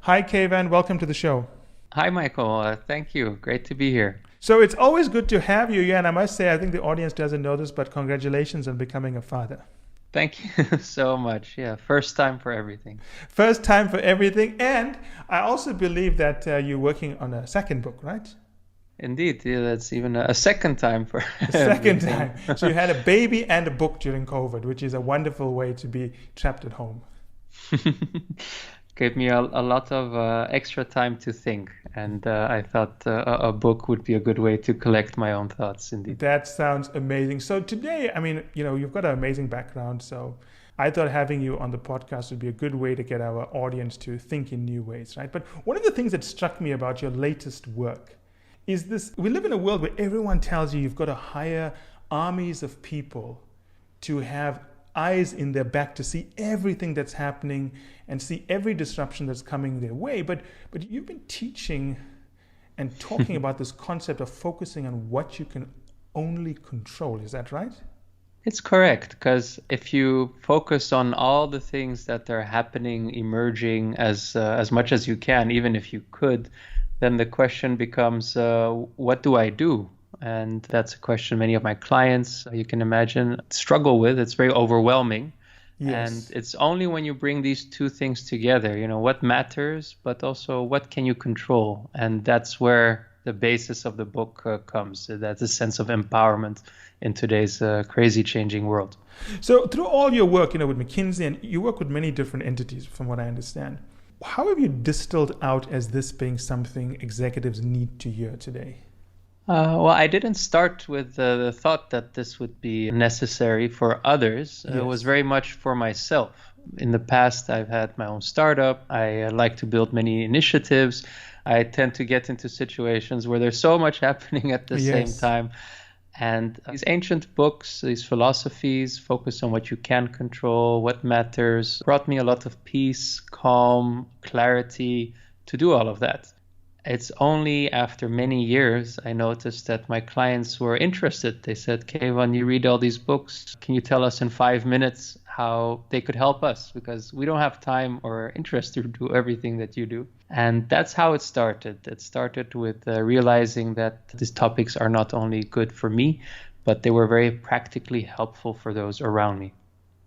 Hi, Kayvan. Welcome to the show. Hi, Michael. Thank you. Great to be here. So it's always good to have you. Yeah, and I must say, I think the audience doesn't know this, but congratulations on becoming a father. Thank you so much. Yeah, first time for everything. First time for everything. And I also believe that you're working on a second book, right? Indeed. Yeah, that's even a second time for A second everything. time. So you had a baby and a book during COVID, which is a wonderful way to be trapped at home. Gave me a lot of extra time to think, and I thought a book would be a good way to collect my own thoughts, indeed. That sounds amazing. So today, I mean, you've got an amazing background. So I thought having you on the podcast would be a good way to get our audience to think in new ways, right? But one of the things that struck me about your latest work is this: we live in a world where everyone tells you you've got to hire armies of people to have eyes in their back to see everything that's happening and see every disruption that's coming their way. But you've been teaching and talking about this concept of focusing on what you can only control. Is that right? It's correct, because if you focus on all the things that are happening, emerging as much as you can, even if you could, then the question becomes, what do I do? And that's a question many of my clients, you can imagine, struggle with. It's very overwhelming. Yes. And it's only when you bring these two things together, what matters, but also what can you control? And that's where the basis of the book comes. That's a sense of empowerment in today's crazy changing world. So through all your work, with McKinsey, and you work with many different entities, from what I understand, how have you distilled out as this being something executives need to hear today? Well, I didn't start with the thought that this would be necessary for others. Yes. It was very much for myself. In the past, I've had my own startup. I like to build many initiatives. I tend to get into situations where there's so much happening at the same Yes. time. And these ancient books, these philosophies, focus on what you can control, what matters, brought me a lot of peace, calm, clarity to do all of that. It's only after many years I noticed that my clients were interested. They said, Kayvan, you read all these books. Can you tell us in 5 minutes how they could help us? Because we don't have time or interest to do everything that you do. And that's how it started. It started with realizing that these topics are not only good for me, but they were very practically helpful for those around me.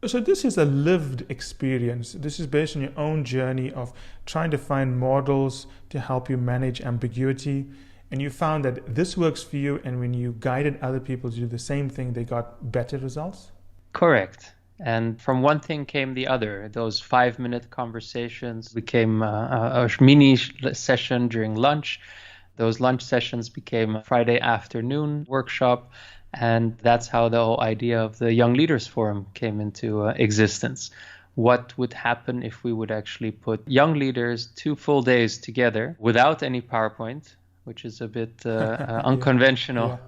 So this is a lived experience. This is based on your own journey of trying to find models to help you manage ambiguity. And you found that this works for you. And when you guided other people to do the same thing, they got better results? Correct. And from one thing came the other. Those 5-minute conversations became a mini session during lunch. Those lunch sessions became a Friday afternoon workshop. And that's how the whole idea of the Young Leaders Forum came into existence. What would happen if we would actually put young leaders 2 full days together without any PowerPoint, which is a bit unconventional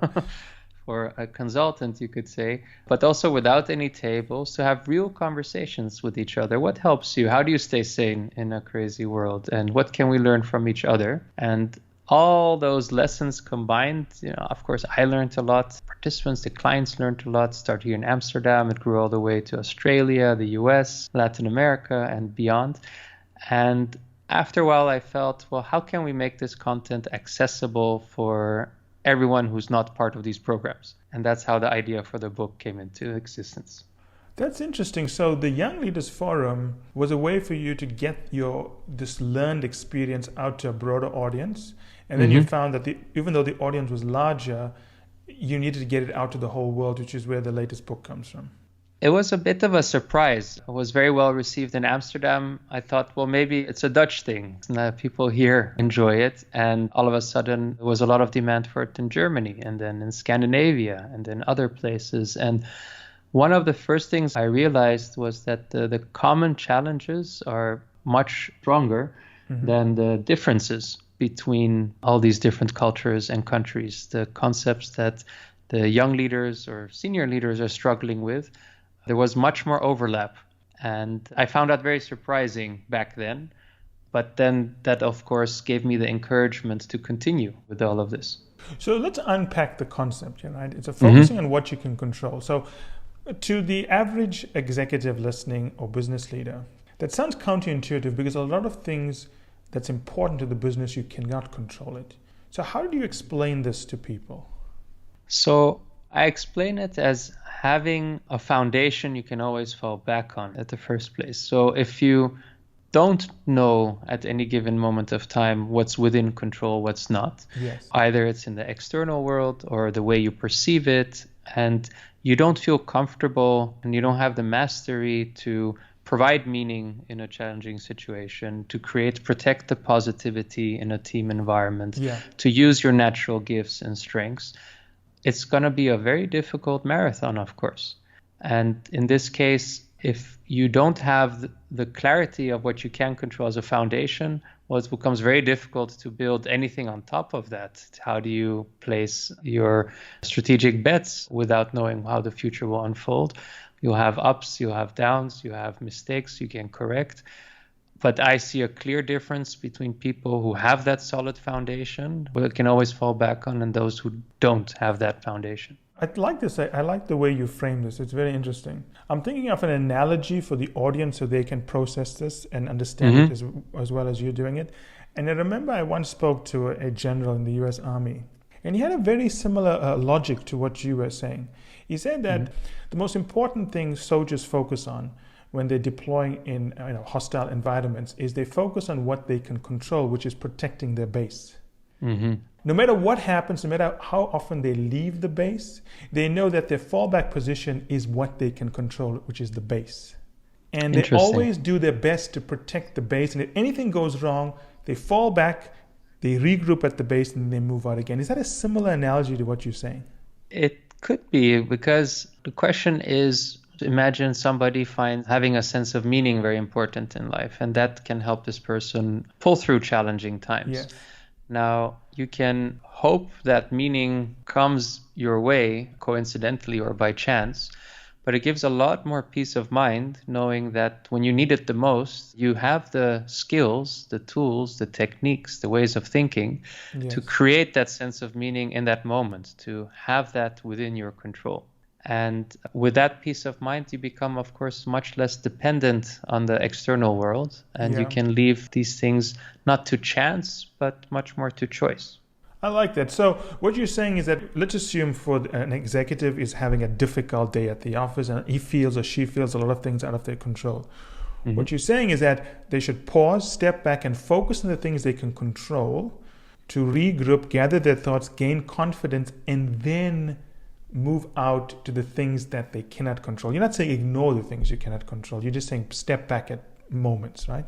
for a consultant, you could say, but also without any tables, to have real conversations with each other. What helps you? How do you stay sane in a crazy world? And what can we learn from each other? And all those lessons combined, of course, I learned a lot. Participants, the clients learned a lot. Started here in Amsterdam. It grew all the way to Australia, the US, Latin America, and beyond. And after a while, I felt, well, how can we make this content accessible for everyone who's not part of these programs? And that's how the idea for the book came into existence. That's interesting. So the Young Leaders Forum was a way for you to get this learned experience out to a broader audience. And then you found that even though the audience was larger, you needed to get it out to the whole world, which is where the latest book comes from. It was a bit of a surprise. It was very well received in Amsterdam. I thought, well, maybe it's a Dutch thing. People here enjoy it. And all of a sudden, there was a lot of demand for it in Germany, and then in Scandinavia, and then other places. And one of the first things I realized was that the common challenges are much stronger than the differences between all these different cultures and countries. The concepts that the young leaders or senior leaders are struggling with, there was much more overlap. And I found that very surprising back then. But then that, of course, gave me the encouragement to continue with all of this. So let's unpack the concept, right? It's a focusing on what you can control. So to the average executive listening or business leader, that sounds counterintuitive because a lot of things that's important to the business, you cannot control it. So how do you explain this to people? So I explain it as having a foundation you can always fall back on at the first place. So if you don't know at any given moment of time what's within control, what's not, yes, either it's in the external world or the way you perceive it, and you don't feel comfortable and you don't have the mastery to provide meaning in a challenging situation, to protect the positivity in a team environment, to use your natural gifts and strengths, it's going to be a very difficult marathon, of course. And in this case, if you don't have the clarity of what you can control as a foundation, well, it becomes very difficult to build anything on top of that. How do you place your strategic bets without knowing how the future will unfold? You'll have ups, you'll have downs, you have mistakes you can correct. But I see a clear difference between people who have that solid foundation, who can always fall back on, and those who don't have that foundation. I like this. I like the way you frame this. It's very interesting. I'm thinking of an analogy for the audience so they can process this and understand it as well as you're doing it. And I remember I once spoke to a general in the US Army, and he had a very similar logic to what you were saying. He said that the most important thing soldiers focus on when they're deploying in hostile environments is they focus on what they can control, which is protecting their base. No matter what happens, no matter how often they leave the base, they know that their fallback position is what they can control, which is the base. And they always do their best to protect the base. And if anything goes wrong, they fall back, they regroup at the base, and they move out again. Is that a similar analogy to what you're saying? It could be, because the question is, imagine somebody finds having a sense of meaning very important in life, and that can help this person pull through challenging times. Yes. Now, you can hope that meaning comes your way coincidentally or by chance, but it gives a lot more peace of mind knowing that when you need it the most, you have the skills, the tools, the techniques, the ways of thinking to create that sense of meaning in that moment, to have that within your control. And with that peace of mind, you become, of course, much less dependent on the external world. And you can leave these things not to chance, but much more to choice. I like that. So what you're saying is that let's assume for an executive is having a difficult day at the office and he feels or she feels a lot of things out of their control. What you're saying is that they should pause, step back, and focus on the things they can control, to regroup, gather their thoughts, gain confidence, and then move out to the things that they cannot control. You're not saying ignore the things you cannot control. You're just saying step back at moments, right?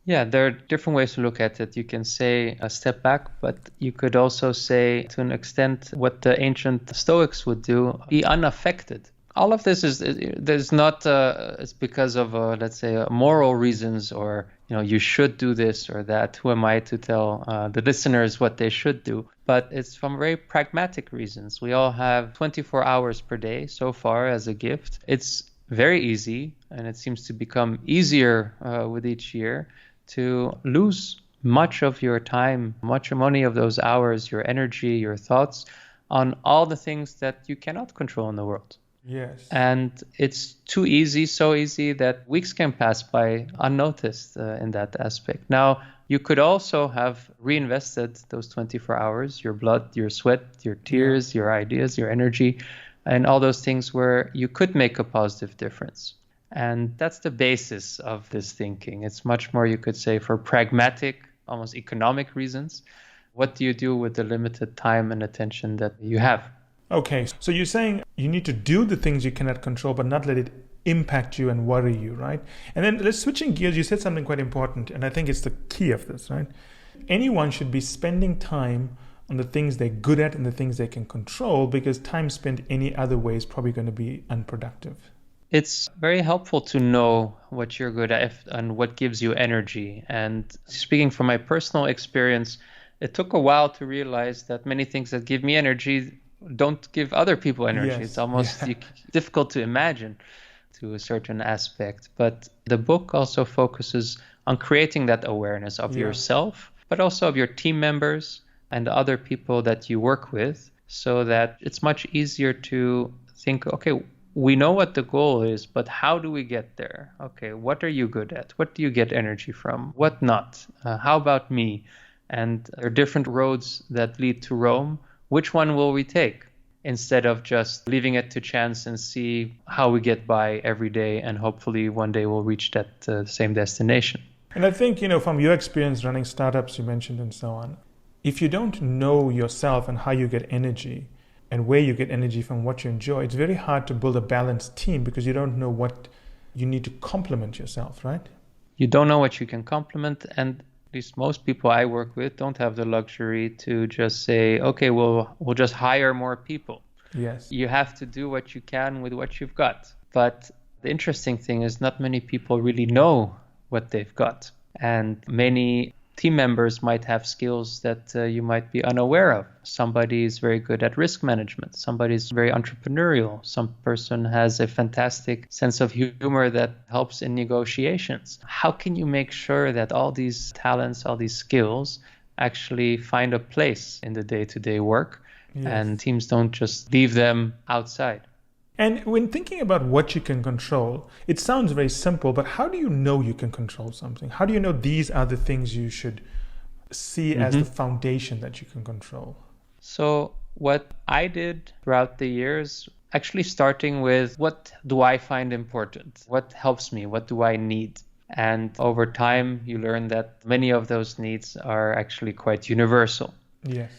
Yeah, there are different ways to look at it. You can say a step back, but you could also say, to an extent, what the ancient Stoics would do, be unaffected. All of this there's not, it's because of, let's say, moral reasons, or, you should do this or that. Who am I to tell the listeners what they should do? But it's from very pragmatic reasons. We all have 24 hours per day so far as a gift. It's very easy, and it seems to become easier with each year, to lose much of your time, much money of those hours, your energy, your thoughts on all the things that you cannot control in the world. Yes. And it's too easy, so easy that weeks can pass by unnoticed in that aspect. Now, you could also have reinvested those 24 hours, your blood, your sweat, your tears, your ideas, your energy, and all those things where you could make a positive difference. And that's the basis of this thinking. It's much more, you could say, for pragmatic, almost economic reasons. What do you do with the limited time and attention that you have? Okay, so you're saying you need to do the things you cannot control, but not let it impact you and worry you, right? And then let's switching gears. You said something quite important, and I think it's the key of this, right? Anyone should be spending time on the things they're good at and the things they can control, because time spent any other way is probably going to be unproductive. It's very helpful to know what you're good at and what gives you energy. And speaking from my personal experience, it took a while to realize that many things that give me energy don't give other people energy. Yes. It's almost difficult to imagine to a certain aspect. But the book also focuses on creating that awareness of yourself, but also of your team members and the other people that you work with, so that it's much easier to think, okay, we know what the goal is, but how do we get there? Okay, what are you good at? What do you get energy from? What not? How about me? And there are different roads that lead to Rome. Which one will we take? Instead of just leaving it to chance and see how we get by every day, and hopefully one day we'll reach that same destination. And I think, from your experience running startups you mentioned and so on, if you don't know yourself and how you get energy and where you get energy from, what you enjoy, it's very hard to build a balanced team because you don't know what you need to complement yourself, right? You don't know what you can complement, and at least most people I work with don't have the luxury to just say, okay, we'll just hire more people. Yes. You have to do what you can with what you've got. But the interesting thing is not many people really know what they've got. And many team members might have skills that you might be unaware of. Somebody is very good at risk management. Somebody is very entrepreneurial. Some person has a fantastic sense of humor that helps in negotiations. How can you make sure that all these talents, all these skills actually find a place in the day-to-day work? Yes. And teams don't just leave them outside. And when thinking about what you can control, it sounds very simple, but how do you know you can control something? How do you know these are the things you should see as the foundation that you can control? So what I did throughout the years, actually starting with what do I find important? What helps me? What do I need? And over time, you learn that many of those needs are actually quite universal. Yes.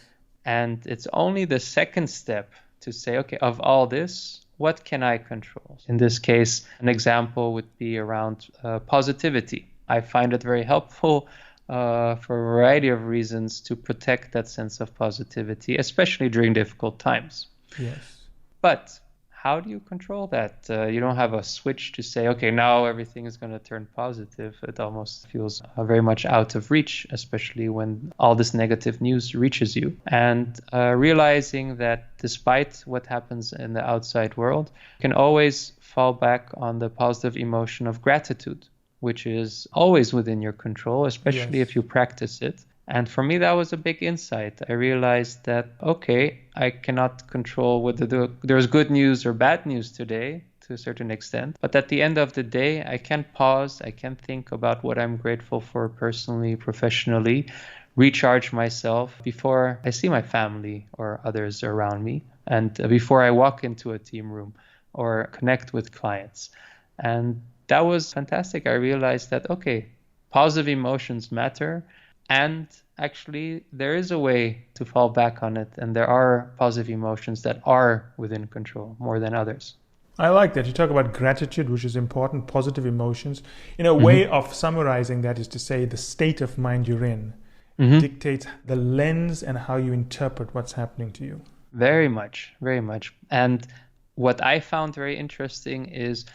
And it's only the second step to say, okay, of all this, what can I control? In this case, an example would be around positivity. I find it very helpful for a variety of reasons to protect that sense of positivity, especially during difficult times. Yes. But how do you control that? You don't have a switch to say, okay, now everything is going to turn positive. It almost feels very much out of reach, especially when all this negative news reaches you. And realizing that despite what happens in the outside world, you can always fall back on the positive emotion of gratitude, which is always within your control, especially if you practice it. And for me, that was a big insight. I realized that, okay, I cannot control whether there's good news or bad news today to a certain extent. But at the end of the day, I can pause. I can think about what I'm grateful for personally, professionally, recharge myself before I see my family or others around me, and before I walk into a team room or connect with clients. And that was fantastic. I realized that, okay, positive emotions matter. And actually, there is a way to fall back on it. And there are positive emotions that are within control more than others. I like that. You talk about gratitude, which is important, positive emotions. A way of summarizing that is to say the state of mind you're in dictates the lens and how you interpret what's happening to you. Very much, very much. And what I found very interesting is,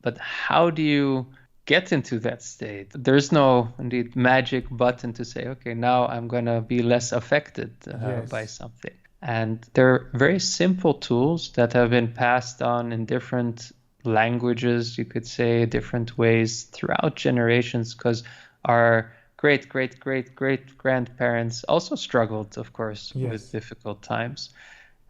but how do you get into that state? There's no indeed magic button to say, okay, now I'm going to be less affected by something. And there are very simple tools that have been passed on in different languages, you could say, different ways throughout generations, because our great grandparents also struggled, of course, with difficult times.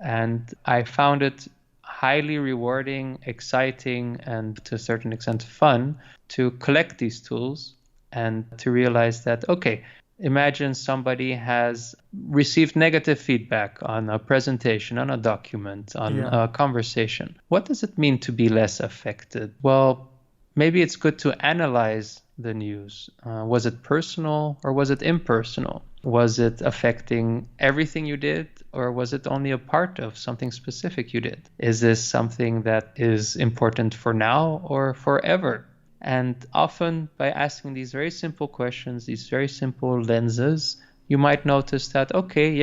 And I found it highly rewarding, exciting, and to a certain extent fun to collect these tools and to realize that, okay, imagine somebody has received negative feedback on a presentation, on a document, on a conversation. What does it mean to be less affected? Well, maybe it's good to analyze the news. Was it personal or was it impersonal? Was it affecting everything you did, or was it only a part of something specific you did? Is this something that is important for now or forever? And often by asking these very simple questions, these very simple lenses, you might notice that, okay,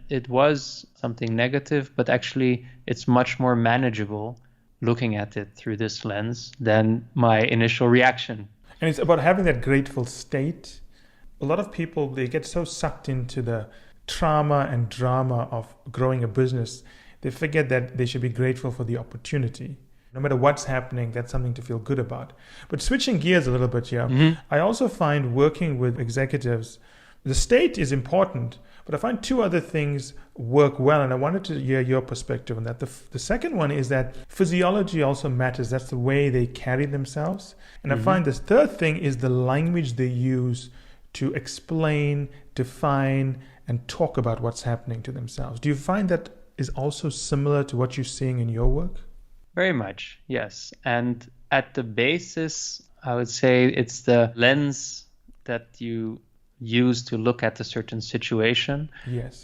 it was something negative, but actually it's much more manageable looking at it through this lens than my initial reaction. And it's about having that grateful state. A lot of people, they get so sucked into the trauma and drama of growing a business, they forget that they should be grateful for the opportunity. No matter what's happening, that's something to feel good about. But switching gears a little bit here, I also find working with executives The state is important, but I find two other things work well, and I wanted to hear your perspective on that. The second one is that physiology also matters. That's the way they carry themselves. And I find this third thing is the language they use to explain, define, and talk about what's happening to themselves. Do you find that is also similar to what you're seeing in your work? Very much, yes. And at the basis, I would say it's the lens that you use to look at a certain situation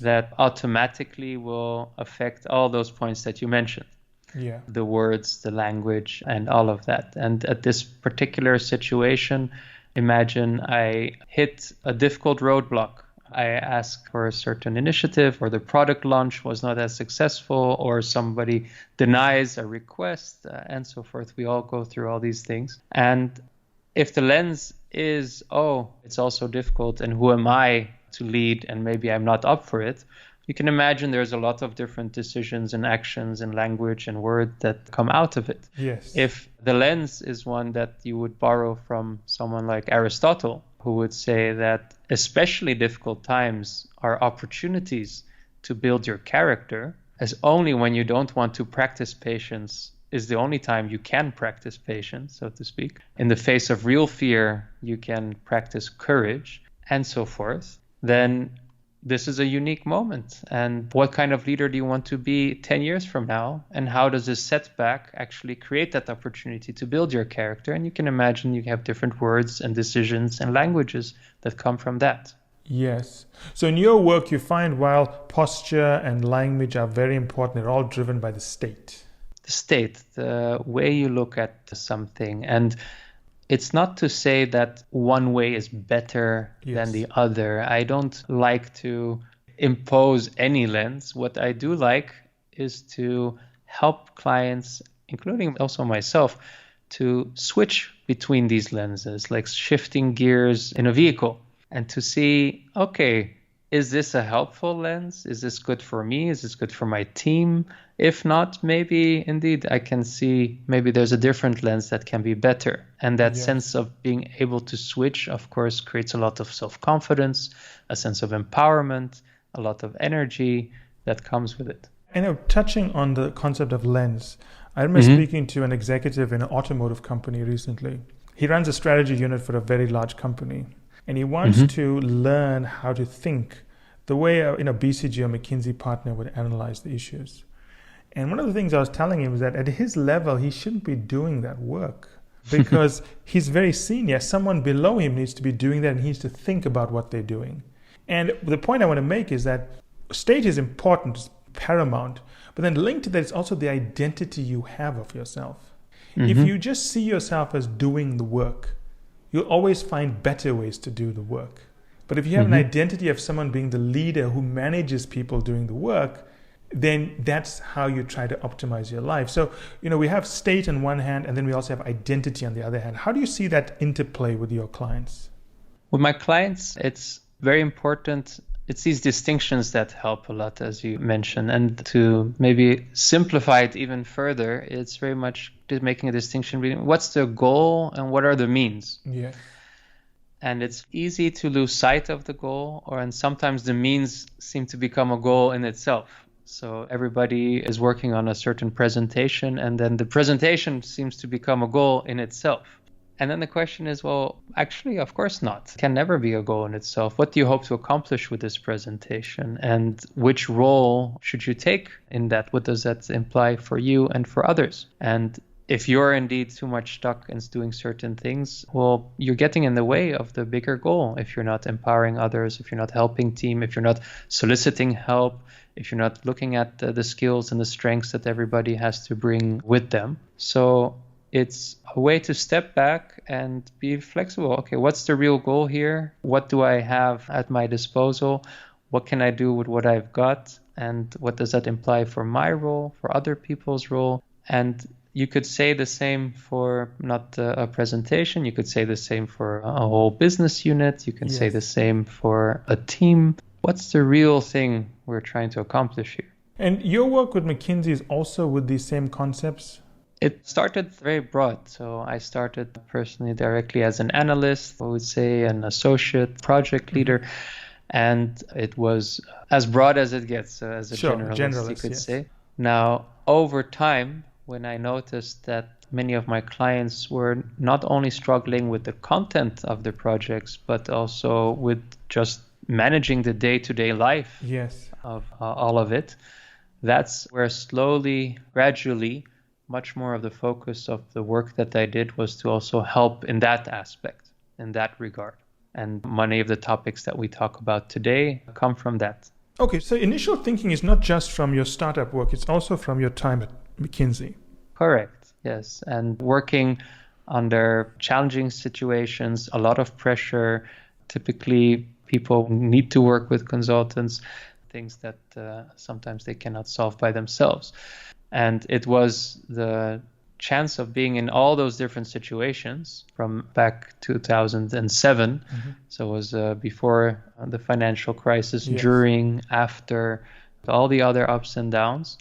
that automatically will affect all those points that you mentioned. Yeah. The words, the language, and all of that. And at this particular situation, imagine I hit a difficult roadblock. I ask for a certain initiative, or the product launch was not as successful, or somebody denies a request, and so forth. We all go through all these things. And if the lens is, oh, it's also difficult, and who am I to lead, and maybe I'm not up for it, you can imagine there's a lot of different decisions and actions and language and word that come out of it. Yes. If the lens is one that you would borrow from someone like Aristotle, who would say that especially difficult times are opportunities to build your character, as only when you don't want to practice patience is the only time you can practice patience, so to speak. In the face of real fear, you can practice courage, and so forth. Then this is a unique moment. And what kind of leader do you want to be 10 years from now? And how does this setback actually create that opportunity to build your character? And you can imagine you have different words and decisions and languages that come from that. Yes. So in your work, you find while posture and language are very important, they're all driven by the state. The state, the way you look at something. And it's not to say that one way is better than the other. I don't like to impose any lens. What I do like is to help clients, including also myself, to switch between these lenses, like shifting gears in a vehicle, and to see, okay, is this a helpful lens? Is this good for me? Is this good for my team? If not, maybe indeed I can see maybe there's a different lens that can be better. And that sense of being able to switch, of course, creates a lot of self-confidence, a sense of empowerment, a lot of energy that comes with it. I know, touching on the concept of lens, I remember speaking to an executive in an automotive company recently. He runs a strategy unit for a very large company, and he wants to learn how to think the way a BCG or McKinsey partner would analyze the issues. And one of the things I was telling him was that at his level, he shouldn't be doing that work because he's very senior. Someone below him needs to be doing that, and he needs to think about what they're doing. And the point I want to make is that state is important, it's paramount, but then linked to that is also the identity you have of yourself. If you just see yourself as doing the work, you'll always find better ways to do the work. But if you have an identity of someone being the leader who manages people doing the work, then that's how you try to optimize your life. So, we have state on one hand, and then we also have identity on the other hand. How do you see that interplay with your clients? With my clients, it's very important. It's these distinctions that help a lot, as you mentioned. And to maybe simplify it even further, it's very much making a distinction between what's the goal and what are the means. Yeah. And it's easy to lose sight of the goal, and sometimes the means seem to become a goal in itself. So everybody is working on a certain presentation, and then the presentation seems to become a goal in itself. And then the question is, well, actually, of course not. It can never be a goal in itself. What do you hope to accomplish with this presentation? And which role should you take in that? What does that imply for you and for others? And if you're indeed too much stuck in doing certain things, well, you're getting in the way of the bigger goal. If you're not empowering others, if you're not helping team, if you're not soliciting help, if you're not looking at the skills and the strengths that everybody has to bring with them. So it's a way to step back and be flexible. Okay, what's the real goal here? What do I have at my disposal? What can I do with what I've got? And what does that imply for my role, for other people's role? And you could say the same for not a presentation. You could say the same for a whole business unit. You can say the same for a team. What's the real thing we're trying to accomplish here? And your work with McKinsey is also with these same concepts? It started very broad. So I started personally directly as an analyst, I would say an associate project leader. And it was as broad as it gets, as a generalist, you could say. Now, over time, when I noticed that many of my clients were not only struggling with the content of the projects, but also with just managing the day-to-day life of all of it, that's where slowly, gradually, much more of the focus of the work that I did was to also help in that aspect, in that regard. And many of the topics that we talk about today come from that. Okay, so initial thinking is not just from your startup work, it's also from your time at McKinsey. Correct, yes. And working under challenging situations, a lot of pressure. Typically, people need to work with consultants, things that sometimes they cannot solve by themselves. And it was the chance of being in all those different situations from back 2007. So it was before the financial crisis, during, after, all the other ups and downs,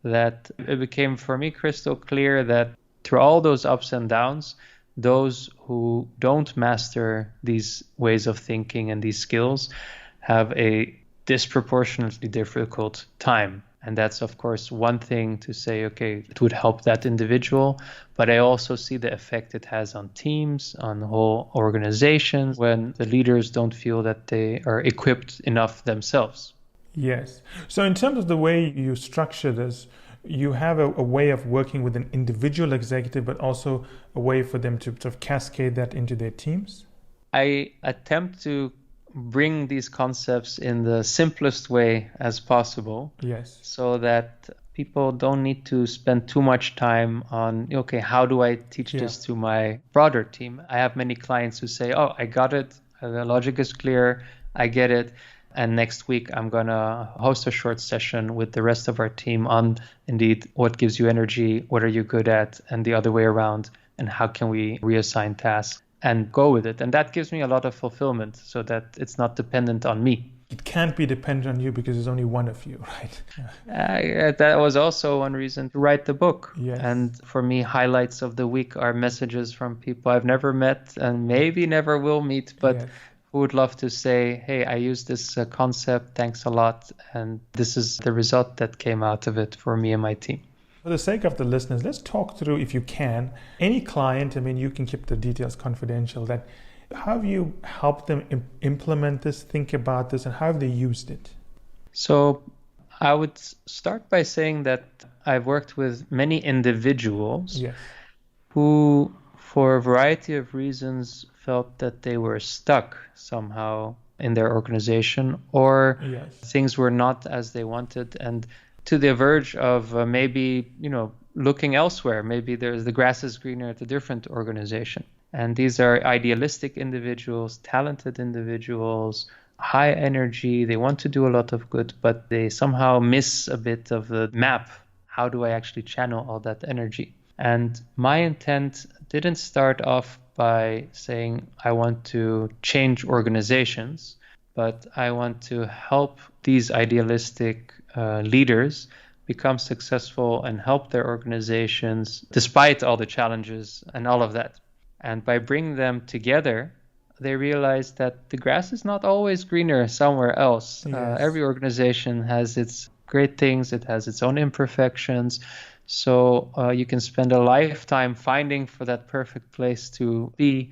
that it became for me crystal clear that through all those ups and downs, those who don't master these ways of thinking and these skills have a disproportionately difficult time. And that's, of course, one thing to say, okay, it would help that individual. But I also see the effect it has on teams, on whole organizations, when the leaders don't feel that they are equipped enough themselves. Yes. So in terms of the way you structure this, you have a way of working with an individual executive, but also a way for them to sort of cascade that into their teams? I attempt to bring these concepts in the simplest way as possible. Yes. So that people don't need to spend too much time on, okay, how do I teach this to my broader team? I have many clients who say, oh, I got it. The logic is clear. I get it. And next week, I'm going to host a short session with the rest of our team on, indeed, what gives you energy, what are you good at, and the other way around, and how can we reassign tasks and go with it. And that gives me a lot of fulfillment so that it's not dependent on me. It can't be dependent on you because there's only one of you, right? That was also one reason to write the book. Yes. And for me, highlights of the week are messages from people I've never met and maybe never will meet, but who would love to say, hey, I used this concept, thanks a lot. And this is the result that came out of it for me and my team. For the sake of the listeners, let's talk through, if you can, any client, I mean, you can keep the details confidential, that how have you helped them implement this, think about this, and how have they used it? So I would start by saying that I've worked with many individuals who, for a variety of reasons, felt that they were stuck somehow in their organization, or things were not as they wanted, and to the verge of maybe, looking elsewhere. Maybe the grass is greener at a different organization. And these are idealistic individuals, talented individuals, high energy. They want to do a lot of good, but they somehow miss a bit of the map. How do I actually channel all that energy? And my intent didn't start off by saying I want to change organizations, but I want to help these idealistic leaders become successful and help their organizations despite all the challenges and all of that. And by bringing them together, they realize that the grass is not always greener somewhere else. Every organization has its great things. It has its own imperfections. So you can spend a lifetime finding for that perfect place to be,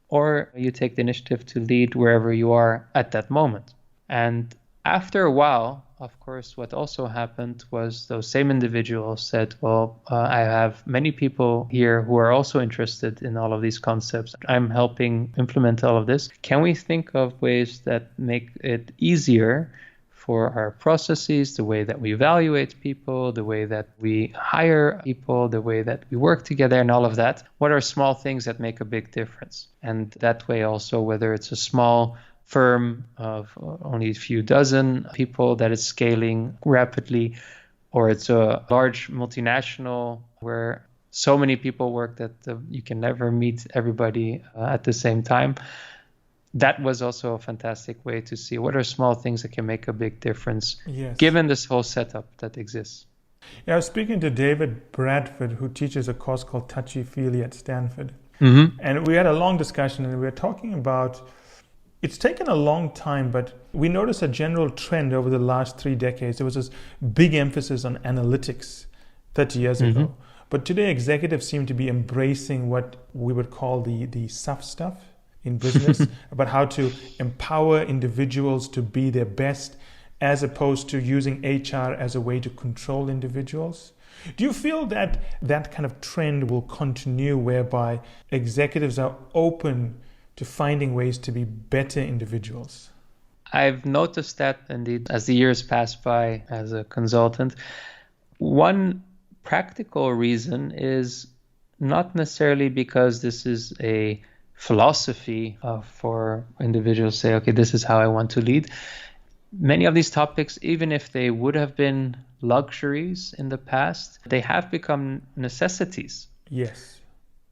or you take the initiative to lead wherever you are at that moment. And after a while, of course, what also happened was those same individuals said, well, I have many people here who are also interested in all of these concepts. I'm helping implement all of this. Can we think of ways that make it easier for our processes, the way that we evaluate people, the way that we hire people, the way that we work together and all of that? What are small things that make a big difference? And that way also, whether it's a small firm of only a few dozen people that is scaling rapidly, or it's a large multinational where so many people work that you can never meet everybody at the same time. That was also a fantastic way to see what are small things that can make a big difference, given this whole setup that exists. I was speaking to David Bradford, who teaches a course called Touchy Feely at Stanford. And we had a long discussion, and we were talking about It's taken a long time, but we noticed a general trend over the last 3 decades. There was this big emphasis on analytics 30 years ago. But today, executives seem to be embracing what we would call the soft stuff in business, about how to empower individuals to be their best, as opposed to using HR as a way to control individuals. Do you feel that that kind of trend will continue, whereby executives are open to finding ways to be better individuals? I've noticed that indeed as the years pass by as a consultant. One practical reason is not necessarily because this is a philosophy for individuals to say, okay, this is how I want to lead. Many of these topics, even if they would have been luxuries in the past, they have become necessities. Yes.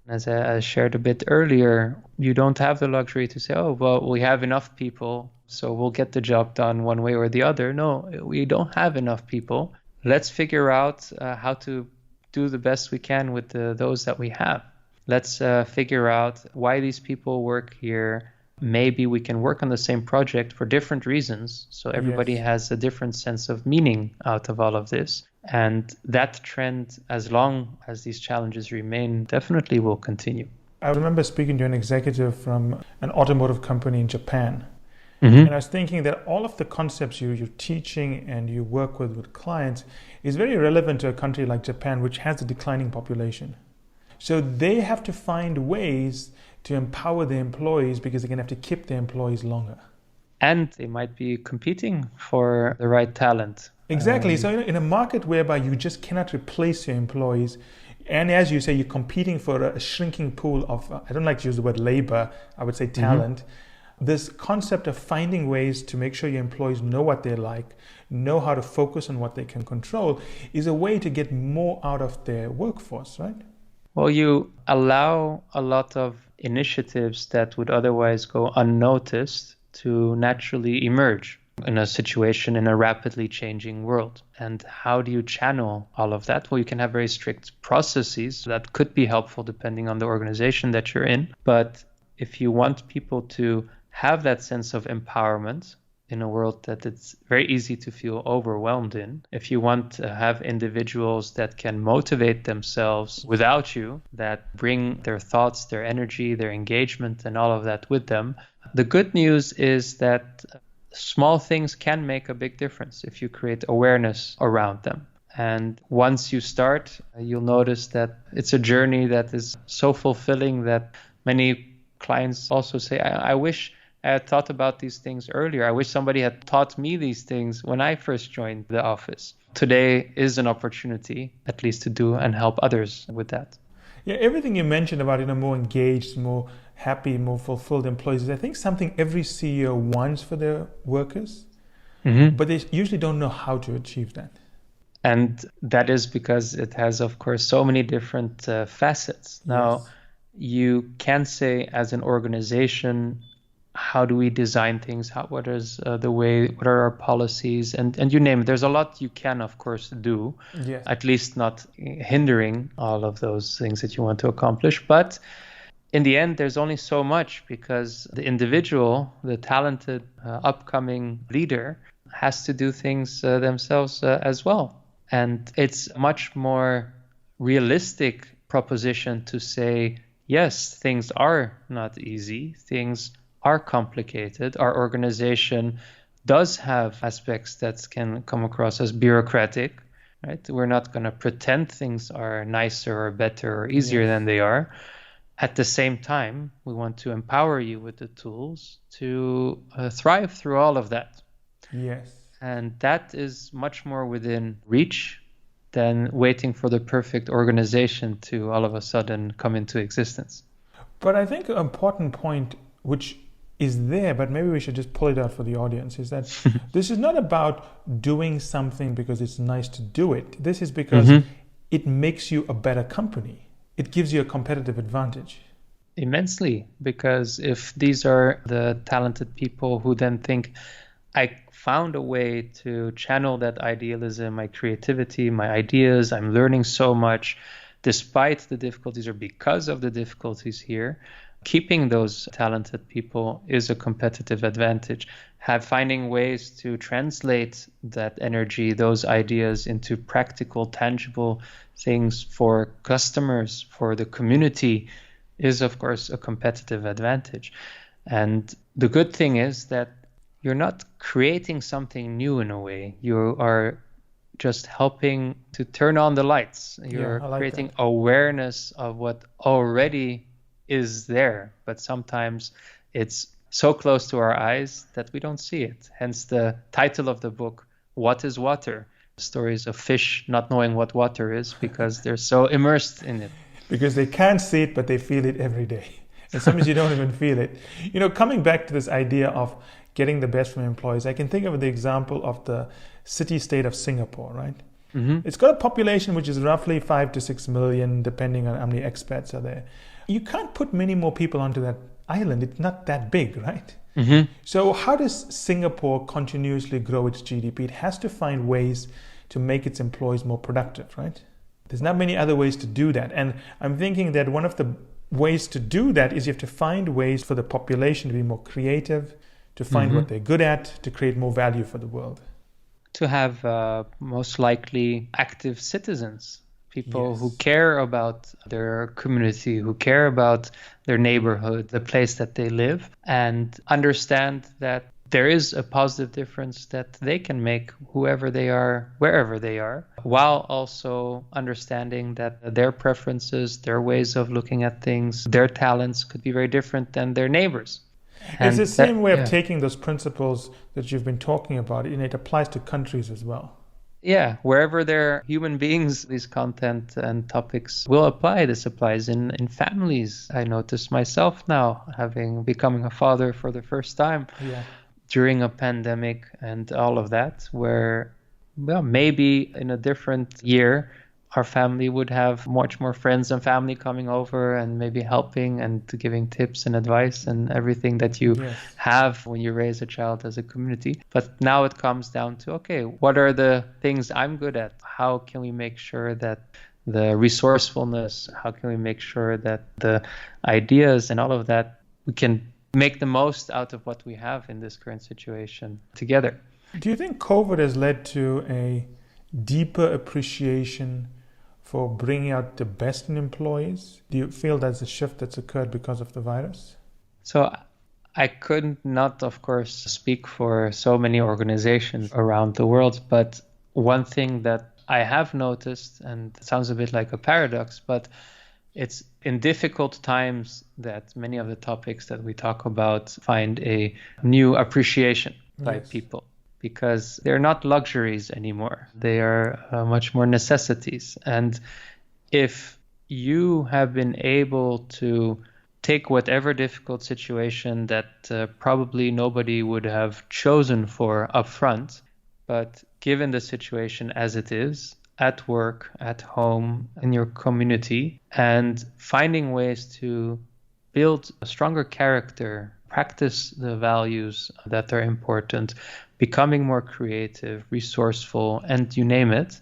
As I shared a bit earlier, you don't have the luxury to say, oh, well, we have enough people, so we'll get the job done one way or the other. No, we don't have enough people. Let's figure out how to do the best we can with those that we have. Let's figure out why these people work here. Maybe we can work on the same project for different reasons. So everybody has a different sense of meaning out of all of this. And that trend, as long as these challenges remain, definitely will continue. I remember speaking to an executive from an automotive company in Japan. And I was thinking that all of the concepts you're teaching and you work with clients is very relevant to a country like Japan, which has a declining population. So they have to find ways to empower their employees, because they're going to have to keep their employees longer. And they might be competing for the right talent. Exactly. So in a market whereby you just cannot replace your employees, and as you say, you're competing for a shrinking pool of, I don't like to use the word labor, I would say talent. This concept of finding ways to make sure your employees know what they're like, know how to focus on what they can control, is a way to get more out of their workforce, right? Well, you allow a lot of initiatives that would otherwise go unnoticed to naturally emerge in a situation in a rapidly changing world. And how do you channel all of that? Well, you can have very strict processes that could be helpful depending on the organization that you're in. But if you want people to have that sense of empowerment in a world that it's very easy to feel overwhelmed in, if you want to have individuals that can motivate themselves without you, that bring their thoughts, their energy, their engagement and all of that with them, the good news is that small things can make a big difference if you create awareness around them. And once you start, you'll notice that it's a journey that is so fulfilling that many clients also say, I wish I had thought about these things earlier. I wish somebody had taught me these things when I first joined the office. Today is an opportunity, at least, to do and help others with that. Yeah, everything you mentioned about more engaged, more happy, more fulfilled employees is, I think, something every CEO wants for their workers, but they usually don't know how to achieve that. And that is because it has, of course, so many different facets. Now, you can say as an organization, how do we design things? What are our policies? And you name it. There's a lot you can, of course, do, at least not hindering all of those things that you want to accomplish. But in the end, there's only so much, because the individual, the talented upcoming leader, has to do things themselves as well. And it's a much more realistic proposition to say, yes, things are not easy. Things are complicated. Our organization does have aspects that can come across as bureaucratic, right? We're not going to pretend things are nicer or better or easier than they are. At the same time, we want to empower you with the tools to thrive through all of that. Yes. And that is much more within reach than waiting for the perfect organization to all of a sudden come into existence. But I think an important point, which is there, but maybe we should just pull it out for the audience, is that this is not about doing something because it's nice to do it. This is because it makes you a better company. It gives you a competitive advantage. Immensely, because if these are the talented people who then think, I found a way to channel that idealism, my creativity, my ideas, I'm learning so much despite the difficulties or because of the difficulties here, keeping those talented people is a competitive advantage. Finding ways to translate that energy, those ideas into practical, tangible things for customers, for the community, is of course a competitive advantage. And the good thing is that you're not creating something new in a way. You are just helping to turn on the lights. You're creating awareness of what already is there, but sometimes it's so close to our eyes that we don't see it. Hence the title of the book, What is Water? Stories of fish not knowing what water is because they're so immersed in it. Because they can't see it, but they feel it every day. And sometimes you don't even feel it. Coming back to this idea of getting the best from employees, I can think of the example of the city-state of Singapore, right? Mm-hmm. It's got a population which is roughly 5 to 6 million, depending on how many expats are there. You can't put many more people onto that island. It's not that big, right? Mm-hmm. So how does Singapore continuously grow its GDP? It has to find ways to make its employees more productive, right? There's not many other ways to do that. And I'm thinking that one of the ways to do that is you have to find ways for the population to be more creative, to find what they're good at, to create more value for the world. To have most likely active citizens, people who care about their community, who care about their neighborhood, the place that they live, and understand that there is a positive difference that they can make whoever they are, wherever they are, while also understanding that their preferences, their ways of looking at things, their talents could be very different than their neighbors. It's the same way of taking those principles that you've been talking about, and it applies to countries as well. Yeah, wherever there are human beings, these content and topics will apply. This applies in families. I notice myself now, becoming a father for the first time during a pandemic and all of that, where maybe in a different year, our family would have much more friends and family coming over and maybe helping and giving tips and advice and everything that you have when you raise a child as a community. But now it comes down to, okay, what are the things I'm good at? How can we make sure that the resourcefulness, how can we make sure that the ideas and all of that, we can make the most out of what we have in this current situation together? Do you think COVID has led to a deeper appreciation for bringing out the best in employees? Do you feel there's a shift that's occurred because of the virus? So I could not, of course, speak for so many organizations around the world, but one thing that I have noticed, and it sounds a bit like a paradox, but it's in difficult times that many of the topics that we talk about find a new appreciation by people. Because they're not luxuries anymore. They are much more necessities. And if you have been able to take whatever difficult situation that probably nobody would have chosen for upfront, but given the situation as it is, at work, at home, in your community, and finding ways to build a stronger character, practice the values that are important, becoming more creative, resourceful, and you name it.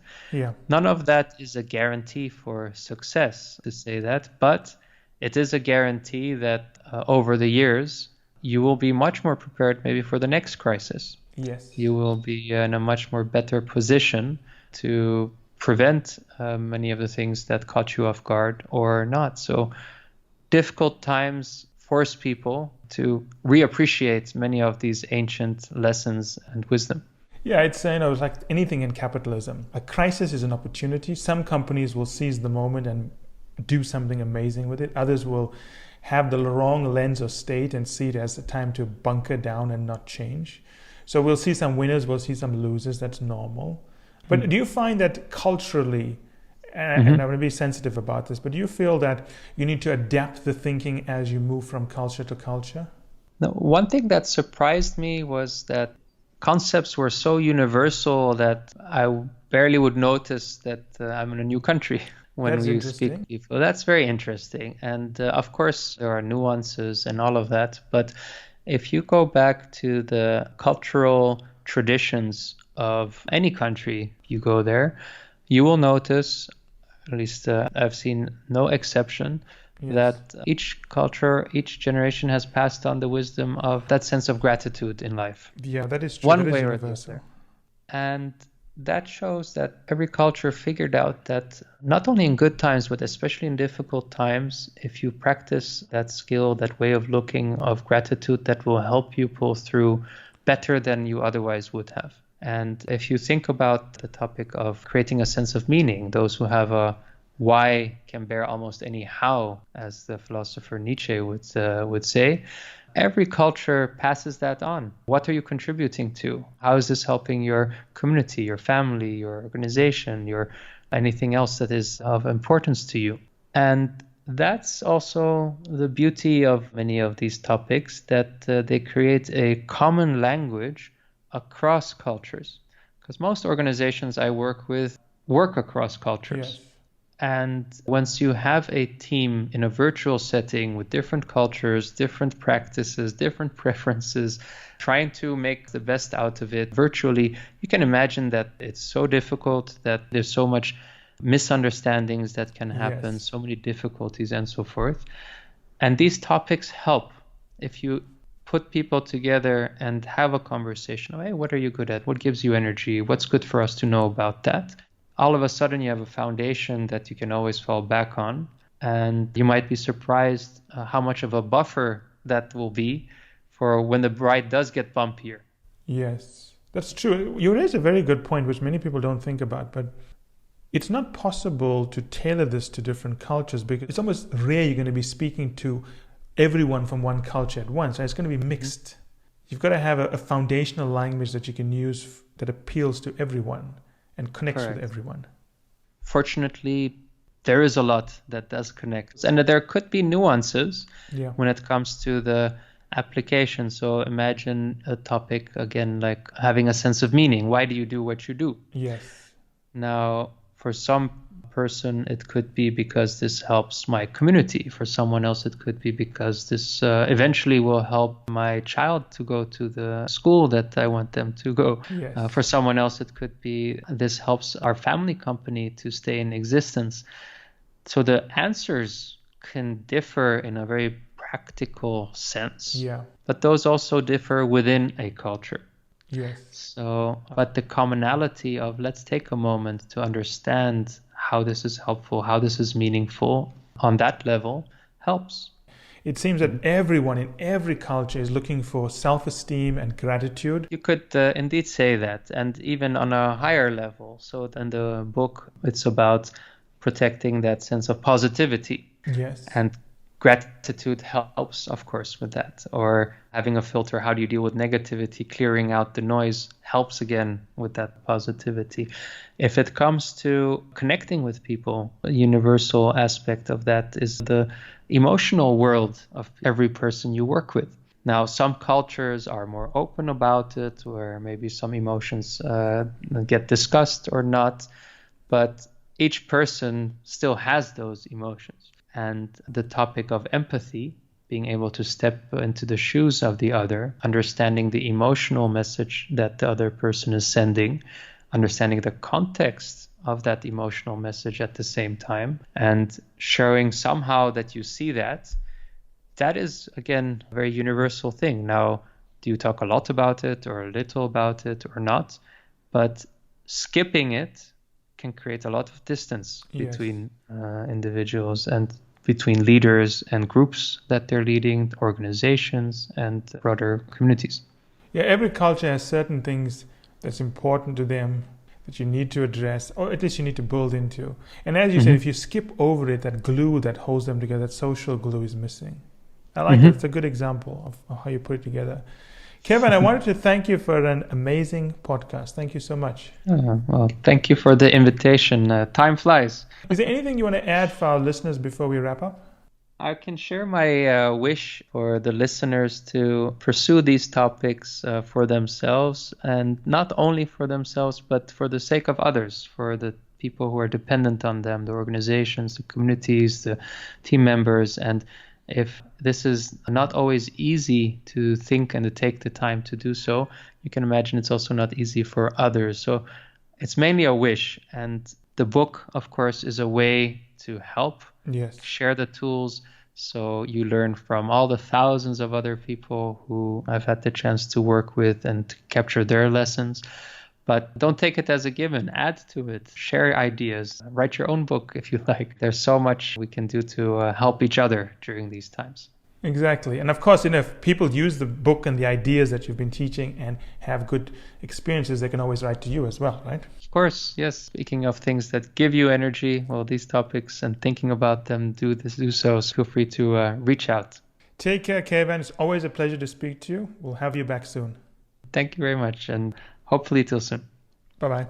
None of that is a guarantee for success, to say that, but it is a guarantee that over the years, you will be much more prepared maybe for the next crisis. You will be in a much more better position to prevent many of the things that caught you off guard or not. So difficult times force people to reappreciate many of these ancient lessons and wisdom. Yeah, it's it's like anything in capitalism. A crisis is an opportunity. Some companies will seize the moment and do something amazing with it. Others will have the wrong lens or state and see it as a time to bunker down and not change. So we'll see some winners, we'll see some losers. That's normal. But do you find that culturally, and I'm going to be sensitive about this, but do you feel that you need to adapt the thinking as you move from culture to culture? No, one thing that surprised me was that concepts were so universal that I barely would notice that I'm in a new country when we speak to people. That's very interesting. And of course, there are nuances and all of that. But if you go back to the cultural traditions of any country you go there, you will notice, at least I've seen no exception, Yes. that each culture, each generation has passed on the wisdom of that sense of gratitude in life. Yeah, that is true. One That is way or the universal. other. And that shows that every culture figured out that not only in good times, but especially in difficult times, if you practice that skill, that way of looking of gratitude, that will help you pull through better than you otherwise would have. And if you think about the topic of creating a sense of meaning, those who have a why can bear almost any how, as the philosopher Nietzsche would say. Every culture passes that on. What are you contributing to? How is this helping your community, your family, your organization, your anything else that is of importance to you? And that's also the beauty of many of these topics, that they create a common language across cultures. Because most organizations I work with work across cultures. Yes. And once you have a team in a virtual setting with different cultures, different practices, different preferences, trying to make the best out of it virtually, you can imagine that it's so difficult, that there's so much misunderstandings that can happen, Yes. so many difficulties and so forth. And these topics help. If you put people together and have a conversation, hey, what are you good at? What gives you energy? What's good for us to know about that? All of a sudden you have a foundation that you can always fall back on. And you might be surprised how much of a buffer that will be for when the ride does get bumpier. Yes, that's true. You raise a very good point, which many people don't think about, but it's not possible to tailor this to different cultures, because it's almost rare you're going to be speaking to everyone from one culture at once. It's going to be mixed. You've got to have a foundational language that you can use that appeals to everyone and connects Correct. with everyone. Fortunately, there is a lot that does connect. And there could be nuances when it comes to the application. So imagine a topic, again, like having a sense of meaning. Why do you do what you do? Yes. Now, for some person, it could be because this helps my community. For someone else, it could be because this eventually will help my child to go to the school that I want them to go. Yes. For someone else, it could be this helps our family company to stay in existence. So the answers can differ in a very practical sense. Yeah. But those also differ within a culture. Yes. So, but the commonality of let's take a moment to understand how this is helpful, how this is meaningful on that level helps. It seems that everyone in every culture is looking for self-esteem and gratitude. You could indeed say that, and even on a higher level. So in the book, it's about protecting that sense of positivity. Yes. And gratitude helps, of course, with that. Or having a filter, how do you deal with negativity? Clearing out the noise helps again with that positivity. If it comes to connecting with people, a universal aspect of that is the emotional world of every person you work with. Now, some cultures are more open about it, where maybe some emotions get discussed or not, but each person still has those emotions. And the topic of empathy, being able to step into the shoes of the other, understanding the emotional message that the other person is sending, understanding the context of that emotional message at the same time, and showing somehow that you see that, that is, again, a very universal thing. Now, do you talk a lot about it or a little about it or not? But skipping it can create a lot of distance between individuals and between leaders and groups that they're leading, organizations and broader communities. Yeah, every culture has certain things that's important to them that you need to address, or at least you need to build into. And as you said, if you skip over it, that glue that holds them together, that social glue is missing. I like that. It's a good example of how you put it together. Kayvan, I wanted to thank you for an amazing podcast. Thank you so much. Well, thank you for the invitation. Time flies. Is there anything you want to add for our listeners before we wrap up? I can share my wish for the listeners to pursue these topics for themselves, and not only for themselves, but for the sake of others, for the people who are dependent on them, the organizations, the communities, the team members. And if this is not always easy to think and to take the time to do so, you can imagine it's also not easy for others. So it's mainly a wish. And The book, of course, is a way to help, Yes. share the tools, so you learn from all the thousands of other people who I've had the chance to work with and to capture their lessons. But don't take it as a given. Add to it. Share ideas. Write your own book if you like. There's so much we can do to help each other during these times. Exactly. And of course, if people use the book and the ideas that you've been teaching and have good experiences, they can always write to you as well, right? Of course, yes. Speaking of things that give you energy, well, these topics and thinking about them, do so. Feel free to reach out. Take care, Kayvan. It's always a pleasure to speak to you. We'll have you back soon. Thank you very much, and hopefully till soon. Bye-bye.